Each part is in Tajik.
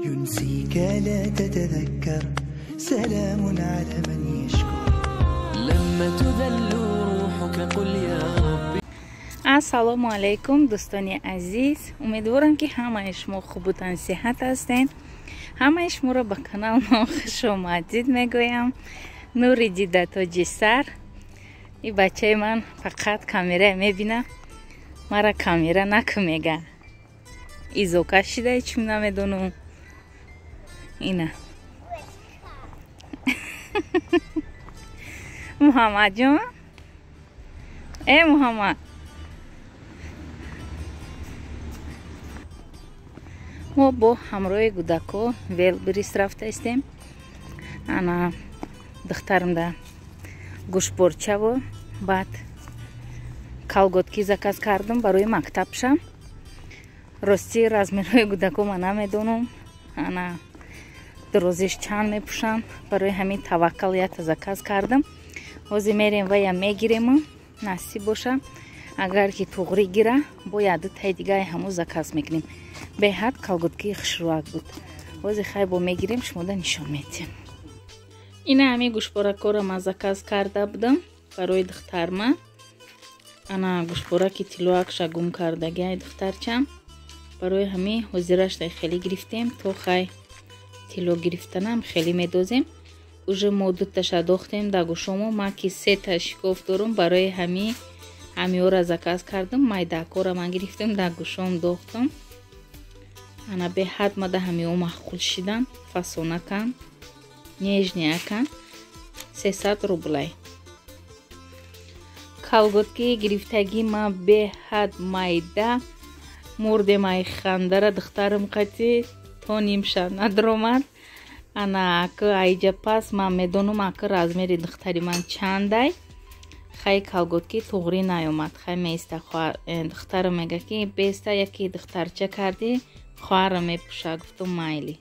ينسيك لا تتذكر سلام على من يشكر لما تذل روحك قل يا ربي. ассалому алайкум дӯстони азиз, умедворам ки ҳамаи шумо хубутан, сиҳат ҳастед. ҳамаи шуморо ба канал ман хушомадид мегӯям. нури дида тоҷи сар. И бачаи ман фақат камера мебина, мара камера наку мега. изока шида чим намедонам. ина муҳаммад ҷон, муҳаммад, мо бо ҳамроҳи гудако велбирис рафтаистем. ана духтарам да гӯштборчаву баъд калготки заказ кардам барои мактабшам. рости размерҳои гудако ман намедонам, ана дурозиш чанд мепӯшанд. барои ҳамин таваккалията заказ кардам. ҳозир мерем вая мегирем, насиб боша. агар ки туғри гира бо яду таи дигаи ҳамо заказ мекунем. беҳад калготкии хушрӯяк буд. ҳозир хай бо мегирем, шумода нишон медиҳем. ина ҳамин гӯштборакҳоро ман заказ карда будам барои духтарма. ана гӯштбораки тиллоакша гум кардагиай духтарчам. барои ҳамин ҳозираштай хеле гирифтем, то хай тилло гирифтанам хеле медозем. уже мо дуташа дохтем да гӯшомо. ман ки сета шикоф дорам, барои ҳамиёра заказ кардам. майдакора ман гирифтем да гӯшом дохтам. ана беҳад мада ҳамиё маъқул шидан. фасонакан нежниякан 300 рублай. калготкии гирифтагӣ ма беҳад майда. мурдем ай хандара духтарам қати то нимша надромад. ана ака айҷа пас ман медонам ака размери духтари ман чандай. хай калготки туғри наёмад. хай меиста духтарам мега ки беста яки духтарча кардӣ, хоҳарам мепӯша. гуфтам майли.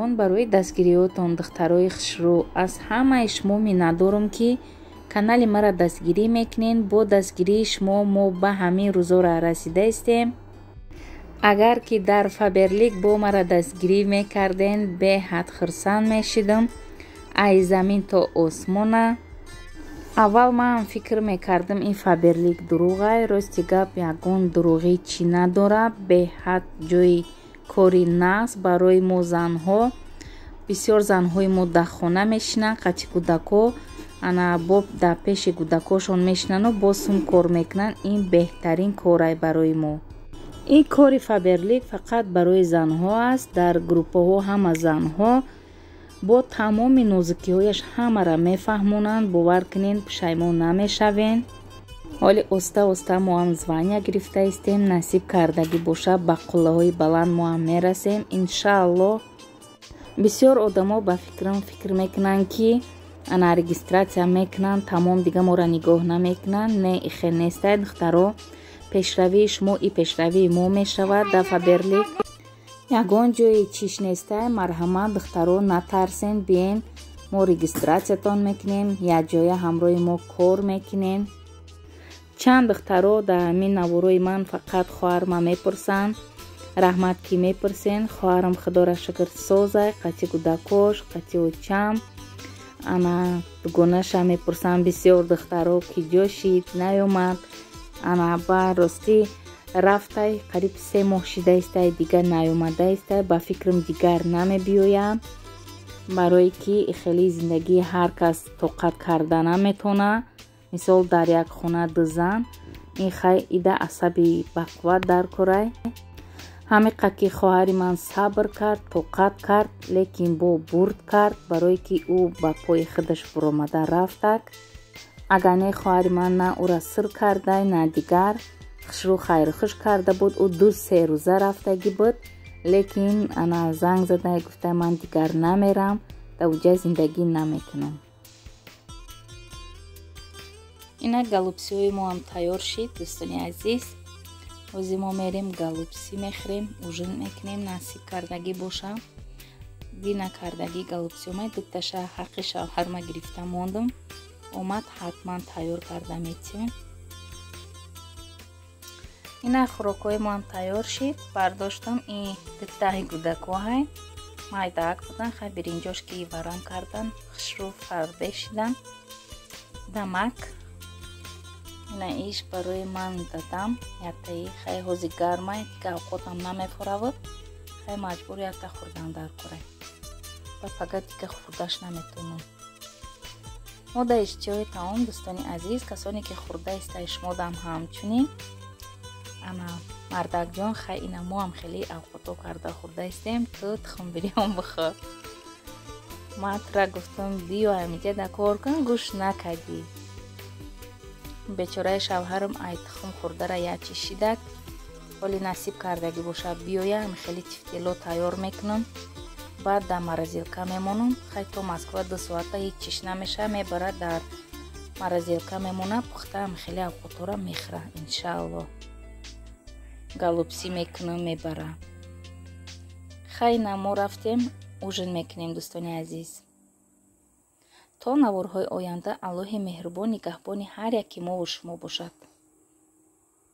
ҷавон, барои дастгириётон духтарои хушрӯ, аз ҳамаи шумо миннатдорам, ки канали мара дастгирӣ мекунен. Бо дастгирии шумо мо ба ҳамин рӯзора расидаистем. агар ки дар Фаберлик бо мара дастгирӣ мекарден, беҳад хурсанд мешидам. аз замин то осмона. аввал ман фикр мекардам ин Фаберлик дурӯғай. рости гап ягон дурӯғӣ чӣ надорад. беҳад ҷои кори нағз барои мо занҳо. бисёр занҳои мо дар хона мешинанд, қачи кӯдако ана боб дар пеши кӯдакошон мешинану босум кор мекунанд. ин беҳтарин корай барои мо. ин кори Фаберлик фақат барои занҳо аст. дар группаҳо ҳама занҳо бо тамоми нозукиҳояш ҳамара мефаҳмонанд. бовар кунен, пушаймон намешавен. ҳоли оста оста мо ҳам звания гирифтаистем. насиб кардагӣ бошад ба қуллаҳои баланд мо ҳам мерасем иншааллоҳ. бисёр одамо ба фикрам фикр мекунанд, ки ана регистратсия мекунанд, тамом дига моро нигоҳ намекунанд. не ихел нестай духтаро. пешравии шумо и пешравии мо мешавад. дар Фаберлик ягон ҷои чиш нестай. марҳамат духтаро, натарсен, биен, мо регистратсиятон мекунем, якҷоя ҳамроҳи мо кор мекунем. чанд духтаро дар ҳамин навораи ман фақат хоҳарма мепурсанд. раҳмат ки мепурсен. хоҳарам худора шукр созай, қати кӯдакош, қати очам, ана дугонаша мепурсанд. бисёр духтаро ки ҷо шид наёмад. ана ба ростӣ рафтай қариб 3 моҳ шидаистай, дигар наёмадаистай. ба фикрам дигар намебиёям, барое ки хеле зиндагии ҳар кас тоқат карда наметавонад. мисол дар як хона ду зан, ин хай ида асаби бақувват дар корай. ҳамин қад ки хоҳари ман сабр кард, тоқат кард, лекин бо бурд кард, барое ки ӯ ба пои худаш буромада рафтак. агар не хоҳари ман на ӯра сир кардай, на дигар хушрӯ хайрухуш карда буд, ӯ 2-3 рӯза рафтагӣ буд. лекин ана занг задай гуфтай ман дигар намерам, дар уҷа зиндагӣ намекунам. ина галупсиҳои мо ҳам тайёр шид. дӯстони азиз, ҳозир мо мерем галупси мехӯрем, ужин мекунем. насиб кардагӣ боша, ди накардагӣ галупси омад. дукташа ҳаққи шавҳарма гирифта мондам. омад ҳатман тайёр карда метиҳем. ина хӯрокҳои мо ҳам тайёр шид. бардоштам ин дуктаи кӯдакоҳай майдаак будан. хай биринҷош ки варам кардан, хушрӯ фарбе шидан. дамак ина иш барои ман дадам. яктаи хай ҳозир гармай, дига авқотам намефоравад. хай маҷбур якта хӯрдан дар корай. ба пага дига хӯрдаш наметавонам. мо дар ишҷои таом, дӯстони азиз, касоне ки хӯрдаистай шумодам ҳамчунин. ана мардакҷон, хай ина мо ҳам хеле авқото карда хӯрдаистем. ту тухмбирён бихӯр. ман тура гуфтам биё ҳамиҷа да кор кун, гӯш накардӣ. бечораи шавҳарам ай тухм хӯрдара ячи шидак. ҳоли насиб кардагӣ бошад биёям, хеле тифтило тайёр мекунам. баъд дар маразилка мемонам. хай то Москва 2 соата ҳеҷ чиш намеша, мебарад дар маразилка мемона. пухтаам хеле авқотора мехӯра иншааллоҳ. галупси мекунам, мебара. хай на мо рафтем, ужин мекунем дӯстони азиз. то наворҳои оянда Аллоҳи меҳрубон нигаҳбони ҳар яки мо ва шумо бошад.